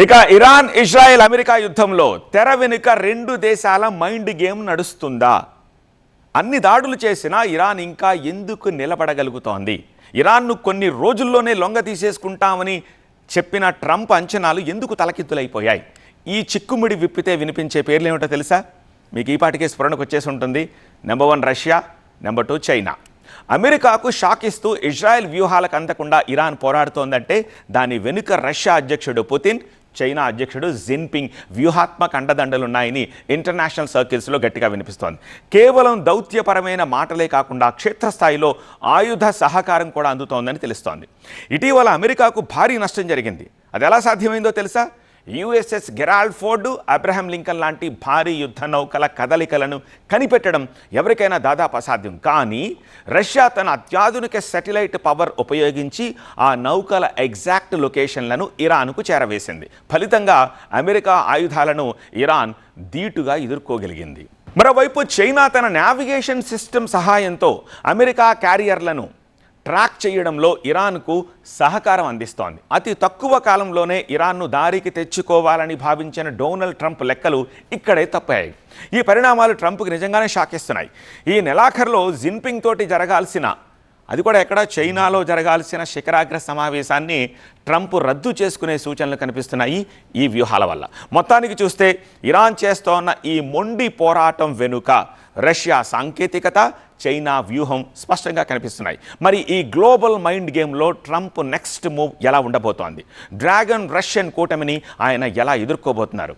ఇక Iran Israel America యుద్ధంలో తెర వెనుక రెండు దేశాల మైండ్ గేమ్ నడుస్తుందా? అన్ని దాడులు చేసినా ఇరాన్ ఇంకా ఎందుకు నిలబడగలుగుతోంది? ఇరాన్ను కొన్ని రోజుల్లోనే లొంగ తీసేసుకుంటామని చెప్పిన ట్రంప్ అంచనాలు ఎందుకు తలకిత్తులైపోయాయి? ఈ చిక్కుముడి విప్పితే వినిపించే పేర్లు ఏమిటో తెలుసా? మీకు ఈ పాటికే స్ఫురణకు వచ్చేసి ఉంటుంది. Number 1 Russia, number 2 China. అమెరికాకు షాక్ ఇస్తూ ఇజ్రాయెల్ వ్యూహాలకు అందకుండా ఇరాన్ పోరాడుతోందంటే దాని వెనుక రష్యా అధ్యక్షుడు పుతిన్, చైనా అధ్యక్షుడు జిన్పింగ్ వ్యూహాత్మక అండదండలున్నాయని ఇంటర్నేషనల్ సర్కిల్స్లో గట్టిగా వినిపిస్తోంది. కేవలం దౌత్యపరమైన మాటలే కాకుండా క్షేత్రస్థాయిలో ఆయుధ సహకారం కూడా అందుతోందని తెలుస్తోంది. ఇటీవల అమెరికాకు భారీ నష్టం జరిగింది. అది ఎలా సాధ్యమైందో తెలుసా? USS Gerald Ford, Abraham Lincoln లాంటి భారీ యుద్ధ నౌకల కదలికలను కనిపెట్టడం ఎవరికైనా దాదాపు అసాధ్యం. కానీ రష్యా తన అత్యాధునిక శాటిలైట్ పవర్ ఉపయోగించి ఆ నౌకల ఎగ్జాక్ట్ లొకేషన్లను ఇరాన్కు చేరవేసింది. ఫలితంగా అమెరికా ఆయుధాలను ఇరాన్ ధీటుగా ఎదుర్కోగలిగింది. మరోవైపు చైనా తన నావిగేషన్ సిస్టమ్ సహాయంతో అమెరికా క్యారియర్లను ట్రాక్ చేయడంలో ఇరాన్కు సహకారం అందిస్తోంది. అతి తక్కువ కాలంలోనే ఇరాన్ను దారికి తెచ్చుకోవాలని భావించిన డొనాల్డ్ ట్రంప్ లెక్కలు ఇక్కడే తప్పాయి. ఈ పరిణామాలు ట్రంప్కి నిజంగానే షాక్ ఇస్తున్నాయి. ఈ నెలాఖరులో జిన్పింగ్ తోటి జరగాల్సిన, అది కూడా ఎక్కడ, చైనాలో జరగాల్సిన శిఖరాగ్ర సమావేశాన్ని ట్రంప్ రద్దు చేసుకునే సూచనలు కనిపిస్తున్నాయి ఈ వ్యూహాల వల్ల. మొత్తానికి చూస్తే ఇరాన్ చేస్తోన్న ఈ మొండి పోరాటం వెనుక రష్యా సాంకేతికత, చైనా వ్యూహం స్పష్టంగా కనిపిస్తున్నాయి. మరి ఈ గ్లోబల్ మైండ్ గేమ్లో ట్రంప్ నెక్స్ట్ మూవ్ ఎలా ఉండబోతోంది? డ్రాగన్ రష్యన్ కూటమిని ఆయన ఎలా ఎదుర్కోబోతున్నారు?